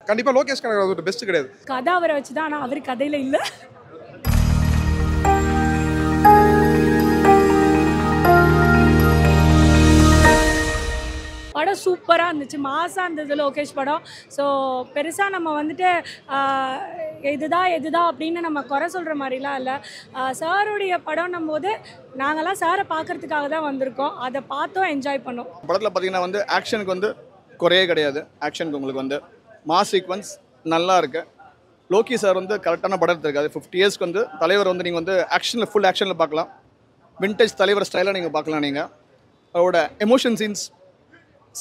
கண்டிப்பா லோகேஷ் கனகராஜோட பெஸ்ட் கிடையாது. கதை அவரை வச்சுதான், ஆனா அவர் கதையில இல்ல. படம் சூப்பராக இருந்துச்சு, மாசாக இருந்தது லோகேஷ் படம். ஸோ பெருசாக நம்ம வந்துட்டு எதுதான் அப்படின்னு நம்ம குறை சொல்கிற மாதிரிலாம் இல்லை. சாருடைய படம்னும் போது நாங்கள்லாம் சாரை பார்க்குறதுக்காக தான் வந்திருக்கோம். அதை பார்த்தோம், என்ஜாய் பண்ணோம். படத்தில் பார்த்தீங்கன்னா வந்து ஆக்ஷனுக்கு வந்து குறையே கிடையாது. ஆக்ஷனுக்கு உங்களுக்கு வந்து மாஸ் சீக்வன்ஸ் நல்லா இருக்கு. லோகி சார் வந்து கரெக்டான படம் எடுத்திருக்காது. 50 இயர்ஸ்க்கு வந்து தலைவர் வந்து நீங்கள் வந்து ஆக்ஷனில் ஃபுல் ஆக்ஷனில் பார்க்கலாம். விண்டேஜ் தலைவர் ஸ்டைலாக நீங்கள் பார்க்கலாம். நீங்கள் அவரோட எமோஷன் சீன்ஸ்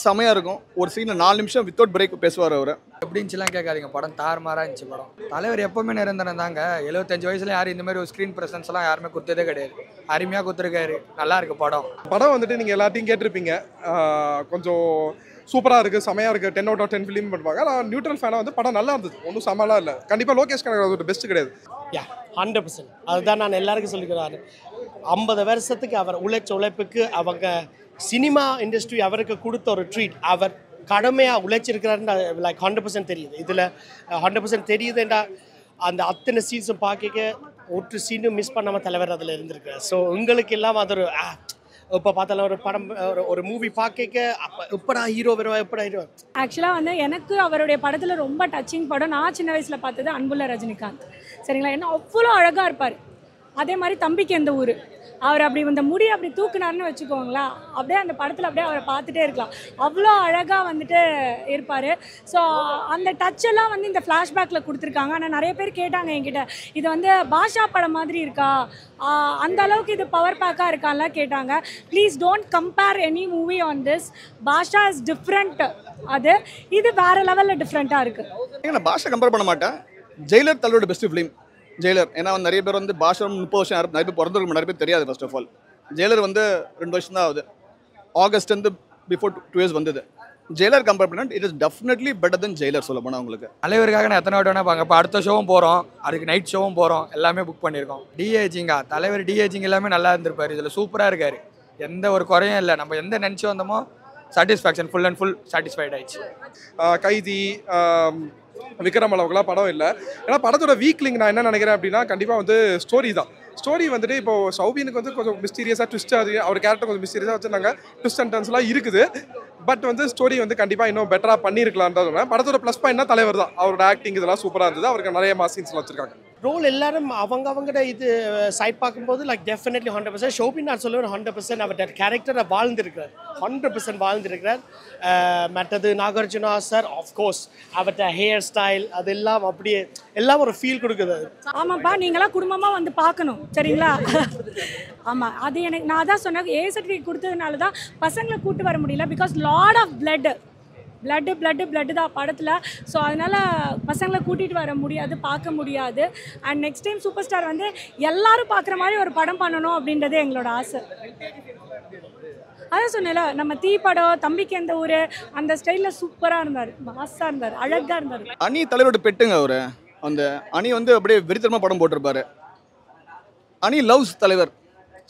செமையாக இருக்கும். ஒரு சீனில் 4 நிமிஷம் வித்தவுட் பிரேக் பேசுவார் அவர். எப்படின்னுலாம் கேட்காதீங்க, படம் தாறுமாறாக இருந்துச்சு. படம் தலைவர் எப்போவுமே நிரந்தரம் தாங்க. 75 வயசுல யாரும் இந்த மாதிரி ஒரு ஸ்க்ரீன் ப்ரெசன்ஸ்லாம் யாருமே கொடுத்ததே கிடையாது. அருமையாக கொடுத்துருக்காரு, நல்லா இருக்கு படம். படம் வந்துட்டு நீங்கள் எல்லாத்தையும் கேட்டிருப்பீங்க, கொஞ்சம் சூப்பராக இருக்குது, செமையாக இருக்குது, 10 out of 10 ஃபிலிம் பண்ணுவாங்க. நான் நியூட்ரல் ஃபேனாக வந்து படம் நல்லா இருந்தது, ஒன்றும் செம்மலாம் இல்லை. கண்டிப்பாக லோகேஷ் கனகராஜோட பெஸ்ட் கிடையாது. 100%. அதுதான் நான் எல்லாருக்கும் சொல்லிக்கிறாரு. 50 வருஷத்துக்கு அவர் உழைச்ச உழைப்புக்கு அவங்க சினிமா இண்டஸ்ட்ரி அவருக்கு கொடுத்த ஒரு ட்ரீட். அவர் கடமையாக உழைச்சிருக்கிறாருன்னு லைக் 100% தெரியுது. இதில் 100% தெரியுதுண்டா அந்த அத்தனை சீன்ஸும் பார்க்க ஒரு சீனும் மிஸ் பண்ணாமல் தலைவர் அதில் இருந்திருக்காரு. ஸோ உங்களுக்கு எல்லாம் அது ஒரு இப்போ பார்த்தாலும் ஒரு படம் ஒரு மூவி பார்க்க எப்படா ஹீரோ வருவா, எப்படா ஹீரோ. ஆக்சுவலாக வந்து எனக்கு அவருடைய படத்தில் ரொம்ப டச்சிங் படம் நான் சின்ன வயசில் பார்த்தது அன்புள்ள ரஜினிகாந்த். சரிங்களா, ஏன்னா அவ்வளோ அழகாக இருப்பார். அதே மாதிரி தம்பிக்கு எந்த ஊர், அவர் அப்படி இந்த முடி அப்படி தூக்குனாருன்னு வச்சுக்கோங்களா, அப்படியே அந்த படத்தில் அப்படியே அவரை பார்த்துட்டே இருக்கலாம். அவ்வளோ அழகாக வந்துட்டு இருப்பார். ஸோ அந்த டச்செல்லாம் வந்து இந்த ஃப்ளாஷ்பேக்கில் கொடுத்துருக்காங்க. ஆனால் நிறைய பேர் கேட்டாங்க என்கிட்ட, இது வந்து பாஷா படம் மாதிரி இருக்கா, அந்த அளவுக்கு இது பவர் பேக்காக இருக்கான்லாம் கேட்டாங்க. Please don't compare any movie on this. Baasha is different, இது வேறு லெவலில் டிஃப்ரெண்ட்டாக இருக்குது. நான் பாஷா கம்பேர் பண்ண மாட்டேன். ஜெயிலர் தலைவரோட பெஸ்ட் ஃபிலிம் ஜெயிலர். ஏன்னா வந்து நிறைய பேர் வந்து பாஷா 30 வருஷம் நிறைய பேர் பிறந்திருக்கும், நிறைய பேர் தெரியாது. ஃபர்ஸ்ட் ஆஃப் ஆல் ஜெயிலர் வந்து 2 வருஷம் தான் ஆகுது. ஆகஸ்ட் வந்து பிஃபோர் 2 இயர்ஸ் வந்தது. ஜெயிலர் கம்பேர் பண்ணால் it is definitely better then Jailer சொல்ல போனால் உங்களுக்கு. தலைவருக்காக நான் எத்தனை வாட்டி வேணா பாங்க. இப்போ அடுத்த ஷோவும் போகிறோம், அதுக்கு நைட் ஷோவும் போகிறோம், எல்லாமே புக் பண்ணியிருக்கோம். டிஏஜிங்கா தலைவர் டிஏஜிங் எல்லாமே நல்லா இருந்திருப்பார். இதில் சூப்பராக இருக்கார், எந்த ஒரு குறையும் இல்லை. நம்ம எந்த நினச்சி வந்தோமோ satisfaction, full and full satisfied ஆயிடுச்சு. கைதி, விக்ரம் அளவுக்குலாம் படம் இல்லை. ஏன்னா படத்தோட வீக் லிங்க் நான் என்ன நினைக்கிறேன் அப்படின்னா கண்டிப்பாக வந்து ஸ்டோரி தான். ஸ்டோரி வந்துட்டு இப்போ சௌபினுக்கு வந்து கொஞ்சம் மிஸ்டீரியஸாக ட்விஸ்ட் ஆகுது, அவர் கேரக்டர் கொஞ்சம் மிஸ்டீரியஸாக வச்சுருந்தாங்க, ட்விஸ்ட் அண்ட் டர்ன்ஸ்லாம் இருக்குது. பட் வந்து ஸ்டோரி வந்து கண்டிப்பாக இன்னும் பெட்டராக பண்ணியிருக்கலான்னு தான் சொன்னேன். படத்தோட ப்ளஸ் பாயிண்ட்னா தலைவர் தான். அவரோட ஆக்டிங் இதெல்லாம் சூப்பராக இருந்தது. அவருக்கு நிறைய மாசீன்ஸ்லாம் வச்சிருக்காங்க. ரோல் எல்லாரும் அவங்கட இது சைட் பார்க்கும்போது லைக் டெஃபினெட்லி 100%. ஷோபின் நான் சொல்லுவேன் 100% அவர் கேரக்டரை வாழ்ந்துருக்கிறார், 100% வாழ்ந்துருக்கிறார். மற்றது நாகார்ஜுனா சார் ஆஃப்கோர்ஸ் அவர்கிட்ட ஹேர் ஸ்டைல் அதெல்லாம் அப்படியே எல்லாம் ஒரு ஃபீல் கொடுக்குது. ஆமாப்பா, நீங்களாம் குடும்பமாக வந்து பார்க்கணும், சரிங்களா? ஆமாம், அது எனக்கு நான் தான் சொன்னேன், ஏ சர்டிஃபிகேட் கொடுத்ததுனால தான் பசங்களை கூப்பிட்டு வர முடியல. பிகாஸ் லாட் ஆஃப் பிளட்டு தான் படத்தில். ஸோ அதனால் பசங்களை கூட்டிகிட்டு வர முடியாது, பார்க்க முடியாது. And next time super star வந்து எல்லாரும் பார்க்குற மாதிரி ஒரு படம் பண்ணணும் அப்படின்றது எங்களோட ஆசை. அதான் சொன்னேன்ல, நம்ம தீ படம், தம்பிக்கு எந்த ஊர், அந்த ஸ்டைலில் சூப்பராக இருந்தார், மாசாக இருந்தார், அழகாக இருந்தார். அணி தலைவரோட பெட்டுங்க அவர். அந்த அணி வந்து அப்படியே வெறித்தனமாக படம் போட்டிருப்பாரு. அணி லவ்ஸ் தலைவர்.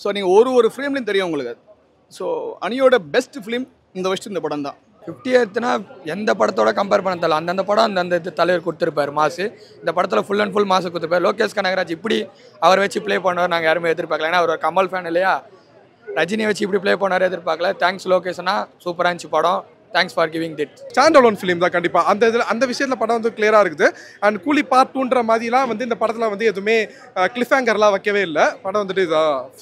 ஸோ நீங்கள் ஒரு ஃபிலிம்லையும் தெரியும் உங்களுக்கு. ஸோ அணியோட பெஸ்ட் ஃபிலிம் இந்த வருஷம் இந்த படம் தான். 50th எந்த படத்தோட கம்பேர் பண்ண தெரியல. அந்தந்த படம் அந்தந்த இது தலைவர் கொடுத்துருப்பாரு மாசு. இந்த படத்தில் ஃபுல் அண்ட் ஃபுல் மாசு கொடுத்துருப்பாரு. லோகேஷ் கனகராஜ் இப்படி அவர் வச்சு ப்ளே பண்ணுவார் நாங்கள் யாருமே எதிர்பார்க்கல. ஏன்னா அவர் ஒரு கமல் ஃபேன் இல்லையா, ரஜினியை வச்சு இப்படி ப்ளே பண்ணார் எதிர்பார்க்கல. தேங்க்ஸ் லோகேஷ்னா, சூப்பராக இருந்துச்சு படம். Thanks for giving it. Stand alone film தான் கண்டிப்பாக. அந்த விஷயத்தில் படம் வந்து கிளியராக இருக்குது. அண்ட் கூலி பார்ட் 2ன்ற மாதிரிலாம் வந்து இந்த படத்தில் வந்து எதுவுமே கிளிஃபேங்கர்லாம் வைக்கவே இல்லை. படம் வந்துட்டு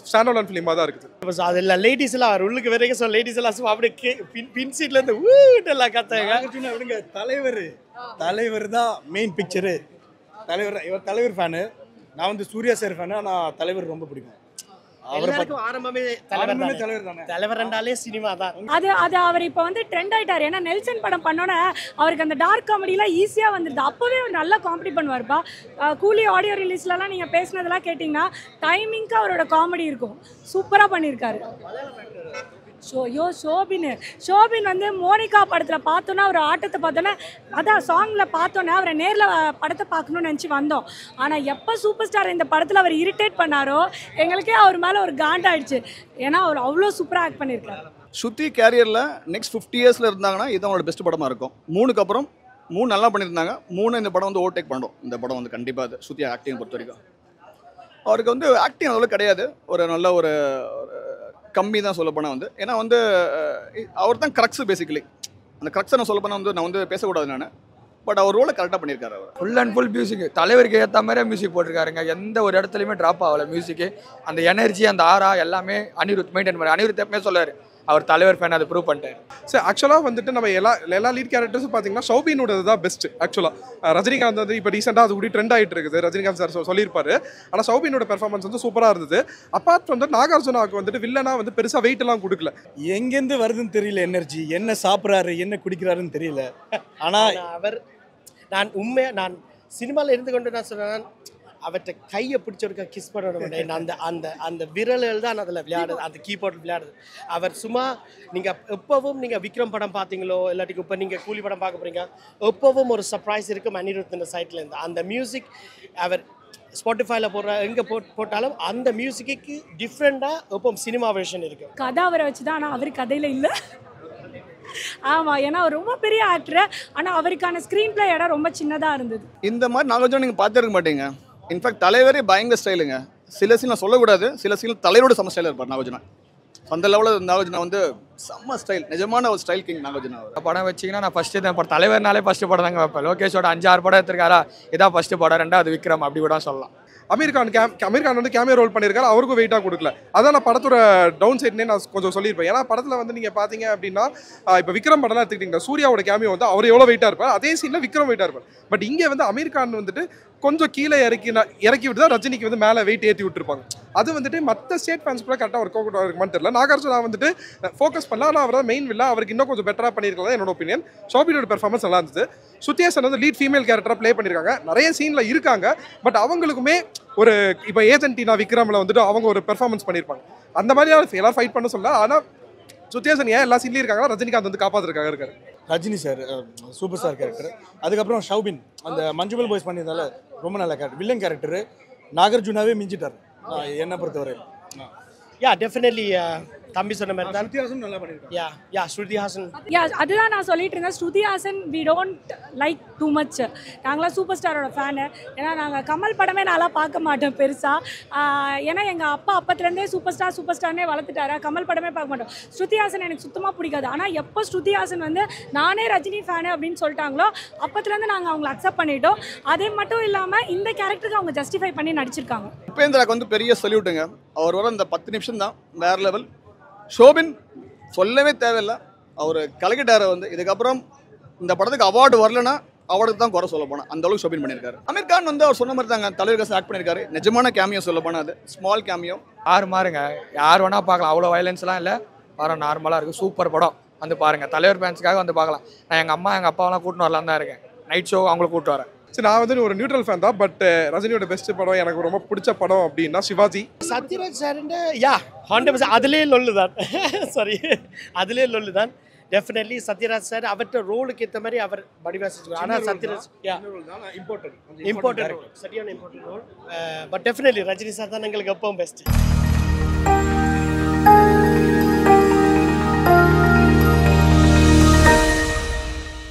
ஸ்டாண்ட் அலோன் ஃபிலிமாக தான் இருக்குது. அதில் லேடிஸ் எல்லாம் அவர் உள்ளுக்கு வரைக்கும் சொல்ல லேடிஸ் எல்லாம் அப்படியே பின் சீட்ல இருந்து ஊட்டெல்லாம் கத்தாங்க. தலைவர் தான் மெயின் பிக்சரு. இவர் தலைவர் ஃபேனு, நான் வந்து சூர்யா சார் ஃபேனு. ஆனால் தலைவர் ரொம்ப பிடிக்கும். ஆரம்பமே தலைவர் ரெண்டாலே சினிமா தான். அது அவர் இப்போ வந்து ட்ரெண்ட் ஆயிட்டார். ஏன்னா நெல்சன் படம் பண்ணோன்னே அவருக்கு அந்த டார்க் காமெடிலாம் ஈஸியாக வந்துடுது. அப்போவே நல்லா காமெடி பண்ணுவார்ப்பா. கூலி ஆடியோ ரிலீஸ்லலாம் நீங்கள் பேசினதெல்லாம் கேட்டிங்கன்னா டைமிங்க்கு அவரோட காமெடி இருக்கும், சூப்பராக பண்ணியிருக்காரு. ஷோபின் வந்து மோனிகா படத்தில் பார்த்தோன்னா ஒரு ஆட்டத்தை பார்த்தோன்னா, அதான் சாங்கில் பார்த்தோன்னா அவரை நேரில் படத்தை பார்க்கணும்னு நினச்சி வந்தோம். ஆனால் எப்போ சூப்பர் ஸ்டார் இந்த படத்தில் அவர் இரிட்டேட் பண்ணாரோ எங்களுக்கே அவர் மேலே ஒரு காண்டாயிடுச்சு. ஏன்னா அவர் அவ்வளோ சூப்பராக ஆக்ட் பண்ணியிருக்காரு. ஸ்ருதி கேரியரில் நெக்ஸ்ட் 50 இயர்ஸில் இருந்தாங்கன்னா இது அவங்களோட பெஸ்ட் படமாக இருக்கும். 3க்கு அப்புறம் 3 நல்லா பண்ணியிருந்தாங்க. 3 இந்த படம் வந்து ஓவர்டேக் பண்ணுறோம். இந்த படம் வந்து கண்டிப்பாக அது ஸ்ருதி ஆக்டிங் பொறுத்த வரைக்கும் அவருக்கு வந்து ஆக்டிங் அவ்வளோ கிடையாது. ஒரு நல்ல ஒரு கம்மி தான் சொல்ல போனால் வந்து. ஏன்னா வந்து அவர் தான் க்ரக்ஸ் பேசிக்கலி. அந்த க்ரக்ஸை நான் சொல்ல போனால் வந்து நான் வந்து பேசக்கூடாது நான். பட் அவர் ரோலை கரெக்டாக பண்ணியிருக்காரு. அவர் ஃபுல் அண்ட் ஃபுல் மியூசிக் தலைவருக்கு ஏற்ற மாதிரியே மியூசிக் போட்டிருக்காருங்க. எந்த ஒரு இடத்துலையுமே ட்ராப் ஆகலை மியூசிக்கு. அந்த எனர்ஜி அந்த ஆரா எல்லாமே அனிருத் மெயின்டைன் பண்ணி. அனிருத் எப்பவுமே சொல்லார் அவர் தலைவர் ஃபேன், அதை ப்ரூவ் பண்ணிட்டார். சரி, ஆக்சுவலாக வந்துட்டு நம்ம எல்லா லீட் கேரக்டர்ஸும் பார்த்தீங்கன்னா ஷௌபினோட தான் பெஸ்ட். ஆக்சுவலாக ரஜினிகாந்த் வந்து இப்போ ரீசெண்டாக அது கூட ட்ரெண்ட் ஆகிட்டு இருக்குது. ரஜினிகாந்த் சார் சொல்லியிருப்பாரு. ஆனால் ஷௌபினோட பெர்ஃபார்மன்ஸ் வந்து சூப்பராக இருந்தது. அப்பார்ட் ஃப்ரம் தட் நாகார்ஜுனாவுக்கு வந்துட்டு வில்லனா வந்து பெருசாக வெயிட் எல்லாம் கொடுக்கல. எங்கேருந்து வருதுன்னு தெரியல எனர்ஜி, என்ன சாப்பிட்றாரு என்ன குடிக்கிறாருன்னு தெரியல. ஆனால் அவர் நான் சினிமாவில் இருந்து கொண்டு நான் சொன்னேன் அவர்கிட்ட கையை பிடிச்சவருக்கா கிஸ் பண்ணணும். அந்த அந்த அந்த விரல்கள் தான் அதில் விளையாடுது, அந்த கீபோர்டில் விளையாடுது. அவர் சும்மா நீங்கள் எப்போவும் நீங்கள் விக்ரம் படம் பார்த்தீங்களோ இல்லாட்டிக்கு இப்போ நீங்கள் கூலி படம் பார்க்க போகிறீங்க, எப்போவும் ஒரு சர்ப்ரைஸ் இருக்கும் அனிருத் இந்த சைட்லேருந்து. அந்த மியூசிக் அவர் ஸ்பாட்டிஃபைல போடுற எங்கே போட்டாலும் அந்த மியூசிக்கு டிஃப்ரெண்ட்டாக எப்போ சினிமா வெர்ஷன் இருக்குது. கதை அவரை வச்சு தான், ஆனால் அவர் கதையில் இல்லை. ஆமாம், ஏன்னா அவர் ரொம்ப பெரிய ஆக்டர். ஆனால் அவருக்கான ஸ்க்ரீன் பிளே இடம் ரொம்ப சின்னதாக இருந்தது. இந்த மாதிரி நாகார்ஜுனா நீங்கள் பார்த்துருக்க மாட்டீங்க. இன்ஃபேக்ட் தலைவரே பயங்கர ஸ்டைலுங்க. சில சீன் நான் சொல்லக்கூடாது, சில சீன் தலைவரோட செம்ம ஸ்டைலாக இருப்பார் நாகார்ஜுனா. அந்த லெவலில் நாகார்ஜுனா வந்து செம்ம ஸ்டைல், நிஜமான ஒரு ஸ்டைல் கிங் நாகார்ஜுனா. படம் வச்சிங்கன்னா நான் ஃபஸ்ட்டு தான் படம் தலைவர்னாலே ஃபஸ்ட்டு படம் தாங்க வைப்பேன். லோகேஷோட 5-6 படம் எடுத்திருக்காரா, இதான் ஃபஸ்ட்டு படம், 2வது விக்ரம், அப்படி கூட சொல்லலாம். அமீர் கான் வந்து கேமியோ ரோல் பண்ணியிருக்காரு. அவருக்கும் வெயிட்டாக கொடுக்கல. அதான் நான் படத்தோட டவுன் சைட்னே நான் கொஞ்சம் சொல்லியிருப்பேன். ஏன்னா படத்தில் வந்து நீங்கள் பார்த்தீங்க அப்படின்னா இப்போ விக்ரம் படம்லாம் எடுத்துக்கிட்டீங்கன்னா சூர்யாவோட கேமியோ வந்து அவர் எவ்வளோ வெயிட்டாக இருப்பார், அதே சீனில் விக்ரம் வெயிட்டாக இருப்பார். பட் இங்கே வந்து அமீர் கான் வந்துட்டு கொஞ்சம் கீழே இறக்கி விட்டு தான் ரஜினிக்கு வந்து மேலே வெயிட் ஏற்றி விட்டுருப்பாங்க. அது வந்துட்டு மற்ற ஸ்டேட் ஃபேன்ஸ் கூட கரெக்டாக ஒர்க் அவுட் இருக்குமான்னு தெரியல. நாகார்ஜுனா வந்துட்டு ஃபோக்கஸ் பண்ணலாம். ஆனால் அவர் தான் மெயின் வில்ல, அவருக்கு இன்னும் கொஞ்சம் பெட்டராக பண்ணியிருக்கலாம் என்னோட ஒப்பீனியன். ஷோபினோட பெர்ஃபார்மன்ஸ் நல்லா இருந்தது. சுத்தியாசன் வந்து லீட் ஃபீமேல் கேரக்டராக ப்ளே பண்ணியிருக்காங்க. நிறைய சீனில் இருக்காங்க. பட் அவங்களுக்குமே ஒரு இப்போ ஏஜென்டினா விக்ரமில் வந்துட்டு அவங்க ஒரு பெர்ஃபார்மன்ஸ் பண்ணியிருப்பாங்க. அந்த மாதிரி எல்லாரும் ஃபைட் பண்ண சொல்ல. ஆனால் சுத்தியாசன் ஏன் எல்லா சீன்லையும் இருக்காங்க, ரஜினிகாந்த் வந்து காப்பாற்றுறதுக்காக இருக்காரு. Rajini sir super star character. அதுக்கப்புறம் ஷௌபின் அந்த மஞ்சுமல் பாய்ஸ் பண்ணியிருந்தால ரொம்ப நல்ல கேரக்டர். வில்லன் கேரக்டரு நாகார்ஜுனாவே மிஞ்சிட்டார் என்னை பொறுத்தவரை. யா டெஃபினெட்லி தம்பி சொன்ன மாதிரி தான். நல்லா பண்ணியிருக்காங்க. யா ஸ்ருதி ஹாசன். அதுதான் நான் சொல்லிட்டு இருந்தேன். Shruti Haasan we don't like too much. நாங்களாம் சூப்பர் ஸ்டாரோட ஃபேனு. ஏன்னா நாங்கள் கமல் படமே நான்லாம் பார்க்க மாட்டோம் பெருசாக. ஏன்னா எங்கள் அப்பா அப்பத்துலேருந்தே சூப்பர் ஸ்டார்னே வளர்த்துட்டாரா, கமல் படமே பார்க்க மாட்டோம். ஸ்ருதி ஹாசன் எனக்கு சுத்தமாக பிடிக்காது. ஆனால் எப்போ ஸ்ருதி ஹாசன் வந்து நானே ரஜினி ஃபேனு அப்படின்னு சொல்லிட்டாங்களோ அப்பத்துலேருந்து நாங்கள் அவங்களை அக்செப்ட் பண்ணிட்டோம். அதே மட்டும் இல்லாமல் இந்த கேரக்டருக்கு அவங்க ஜஸ்டிஃபை பண்ணி நடிச்சிருக்காங்க. உபேந்திராக்கு வந்து பெரிய சல்யூட்டுங்க. அவர் வர இந்த 10 நிமிஷம் தான் வேற லெவல். ஷோபின் சொல்லவே தேவையில்லை, அவர் கலக்கிட்டார். வந்து இதுக்கப்புறம் இந்த படத்துக்கு அவார்டு வரலன்னா அவார்டுக்கு தான் குறை சொல்ல போனால் அந்த அளவுக்கு ஷோபின் பண்ணியிருக்காரு. அமீர் கான் வந்து அவர் சொன்ன மாதிரி தாங்க தலைவருக்கு ஆக்ட் பண்ணியிருக்காரு. நிஜமான கேமியோ சொல்ல போனால் அது ஸ்மால் கேமியோ. யார் மாறுங்க, யார் வேணால் பார்க்கலாம். அவ்வளோ வயலன்ஸ்லாம் இல்லை, வர நார்மலாக இருக்குது. சூப்பர் படம், வந்து பாருங்கள். தலைவர் ஃபேன்ஸுக்காக வந்து பார்க்கலாம். நான் எங்கள் அம்மா எங்கள் அப்பாவெல்லாம் கூட்டின்னு வரலாம் தான் இருக்கேன். நைட் ஷோ அவங்கள கூப்பிட்டு வரேன். சரி, நான் வந்து ஒரு நியூட்ரல் ஃபேன் தான். பட் ரஜினியோட பெஸ்ட் படம் எனக்கு ரொம்ப பிடிச்ச படம் அப்படின்னா சிவாஜி. சத்யராஜ் சார்ன்ற 100% அதுலேயே லொல்லு தான். சாரி, அதுலேயே லொல்லு தான். டெஃபினெட்லி சத்யராஜ் சார் அவர்கிட்ட ரோலுக்கு ஏற்ற மாதிரி அவர் வடிவாசிச்சு. ஆனால் சத்யராஜ் இம்பார்ட்டன்ட் ரோல், சரியான important role. But definitely Rajini sir தான் எங்களுக்கு எப்பவும் பெஸ்ட்.